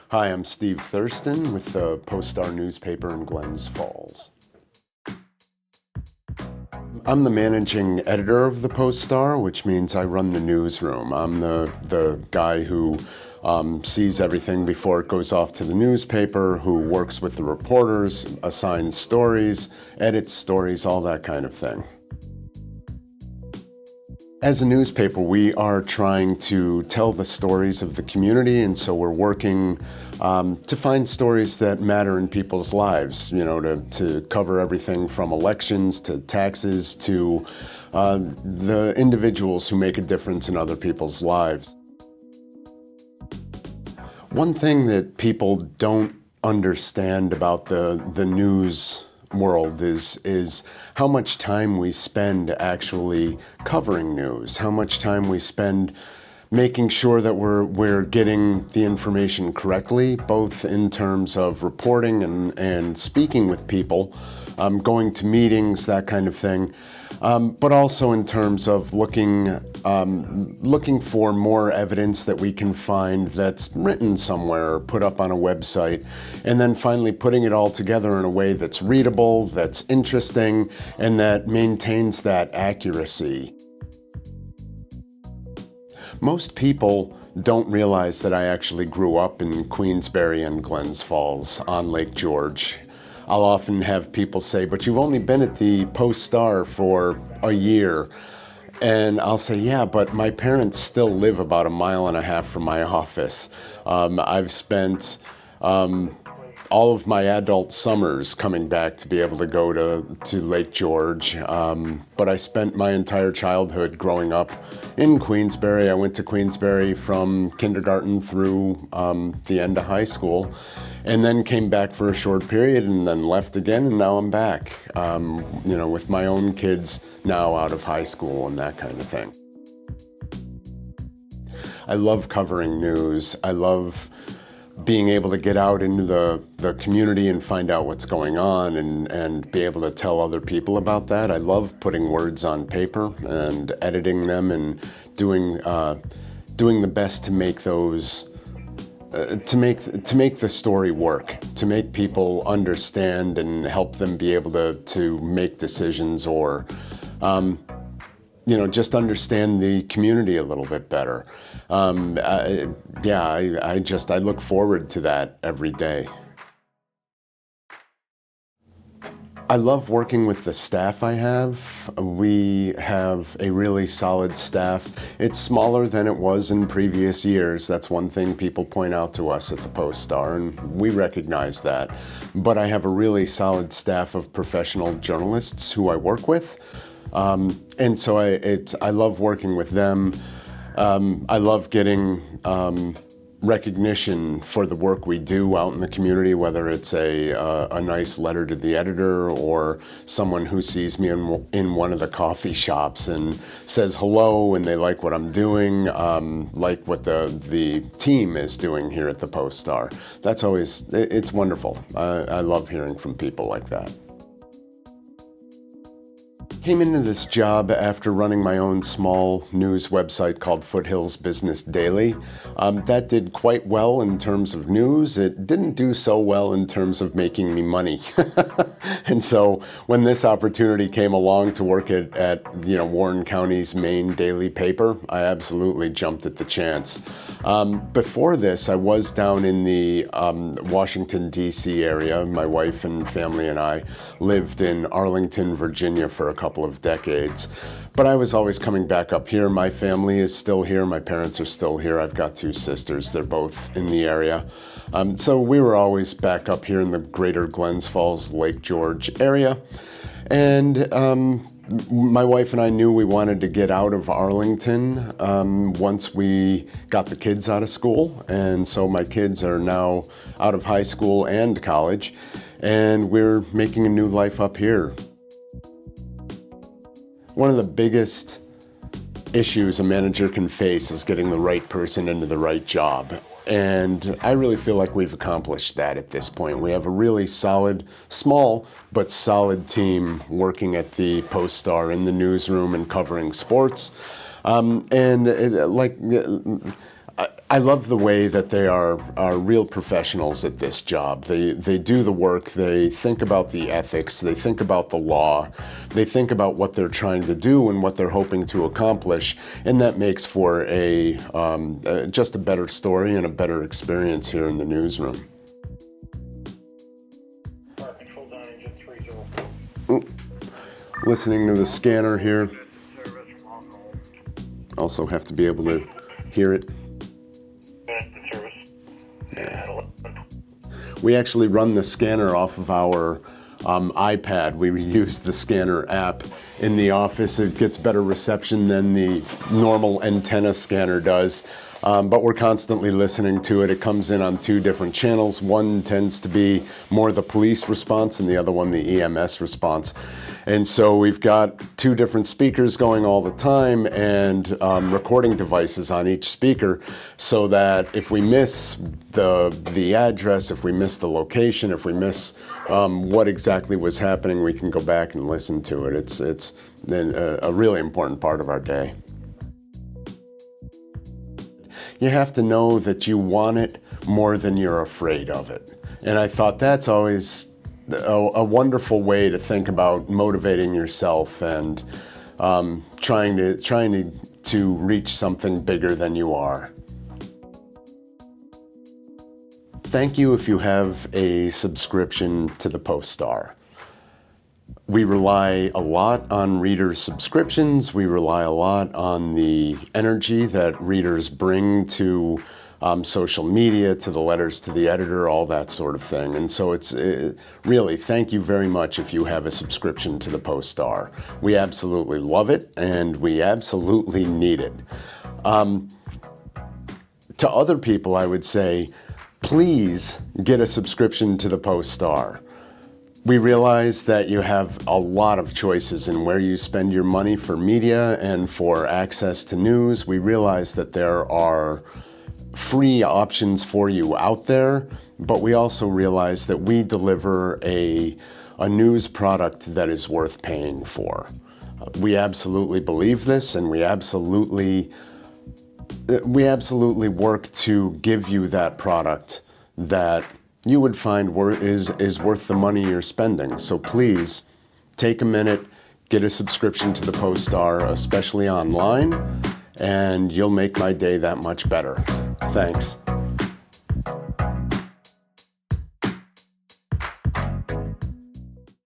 Hi, I'm Steve Thurston with the Post-Star newspaper in Glens Falls. I'm the managing editor of the Post-Star, which means I run the newsroom. I'm the guy who sees everything before it goes off to the newspaper, who works with the reporters, assigns stories, edits stories, all that kind of thing. As a newspaper, we are trying to tell the stories of the community, and so we're working to find stories that matter in people's lives, to cover everything from elections to taxes to the individuals who make a difference in other people's lives. One thing that people don't understand about the news world is how much time we spend actually covering news, how much time we spend making sure that we're getting the information correctly, both in terms of reporting and speaking with people, going to meetings, that kind of thing, but also in terms of looking for more evidence that we can find that's written somewhere or put up on a website, and then finally putting it all together in a way that's readable, that's interesting, and that maintains that accuracy. Most people don't realize that I actually grew up in Queensbury and Glens Falls on Lake George. I'll often have people say, "But you've only been at the Post-Star for a year." And I'll say, "Yeah, but my parents still live about a mile and a half from my office. I've spent all of my adult summers coming back to be able to go to Lake George. But I spent my entire childhood growing up in Queensbury. I went to Queensbury from kindergarten through the end of high school, and then came back for a short period and then left again, and now I'm back, with my own kids now out of high school and that kind of thing." I love covering news. I love being able to get out into the community and find out what's going on and be able to tell other people about that. I love putting words on paper and editing them and doing the best to make those to make the story work, to make people understand and help them be able to make decisions, or just understand the community a little bit better. I look forward to that every day. I love working with the staff I have. We have a really solid staff. It's smaller than it was in previous years. That's one thing people point out to us at the Post-Star, and we recognize that. But I have a really solid staff of professional journalists who I work with. And so I love working with them. I love getting recognition for the work we do out in the community, whether it's a nice letter to the editor or someone who sees me in one of the coffee shops and says hello and they like what I'm doing, like what the team is doing here at the Post-Star. It's wonderful. I love hearing from people like that. Came into this job after running my own small news website called Foothills Business Daily. That did quite well in terms of news. It didn't do so well in terms of making me money. And so when this opportunity came along to work at Warren County's main daily paper, I absolutely jumped at the chance. Before this, I was down in the Washington, D.C. area. My wife and family and I lived in Arlington, Virginia for a couple of decades. But I was always coming back up here. My family is still here. My parents are still here. I've got two sisters. They're both in the area. So we were always back up here in the greater Glens Falls, Lake George area. And my wife and I knew we wanted to get out of Arlington once we got the kids out of school. And so my kids are now out of high school and college, and we're making a new life up here. One of the biggest issues a manager can face is getting the right person into the right job. And I really feel like we've accomplished that at this point. We have a really solid, small, but solid team working at the Post-Star in the newsroom and covering sports. I love the way that they are real professionals at this job. They do the work, they think about the ethics, they think about the law, they think about what they're trying to do and what they're hoping to accomplish, and that makes for just a better story and a better experience here in the newsroom. Listening to the scanner here. Also have to be able to hear it. We actually run the scanner off of our iPad. We use the scanner app in the office. It gets better reception than the normal antenna scanner does. But we're constantly listening to it. It comes in on 2 different channels. One tends to be more the police response and the other one the EMS response. And so we've got 2 different speakers going all the time and recording devices on each speaker, so that if we miss the address, if we miss the location, if we miss what exactly was happening, we can go back and listen to it. It's a really important part of our day. You have to know that you want it more than you're afraid of it. And I thought that's always a wonderful way to think about motivating yourself and trying to reach something bigger than you are. Thank you if you have a subscription to the Post-Star. We rely a lot on readers' subscriptions. We rely a lot on the energy that readers bring to social media, to the letters to the editor, all that sort of thing. And so it's really, thank you very much if you have a subscription to the Post-Star. We absolutely love it, and we absolutely need it. To other people, I would say, please get a subscription to the Post-Star. We realize that you have a lot of choices in where you spend your money for media and for access to news. We realize that there are free options for you out there, but we also realize that we deliver a news product that is worth paying for. We absolutely believe this, and we absolutely work to give you that product that you would find is worth the money you're spending. So please take a minute, get a subscription to the Post-Star, especially online, and you'll make my day that much better. Thanks.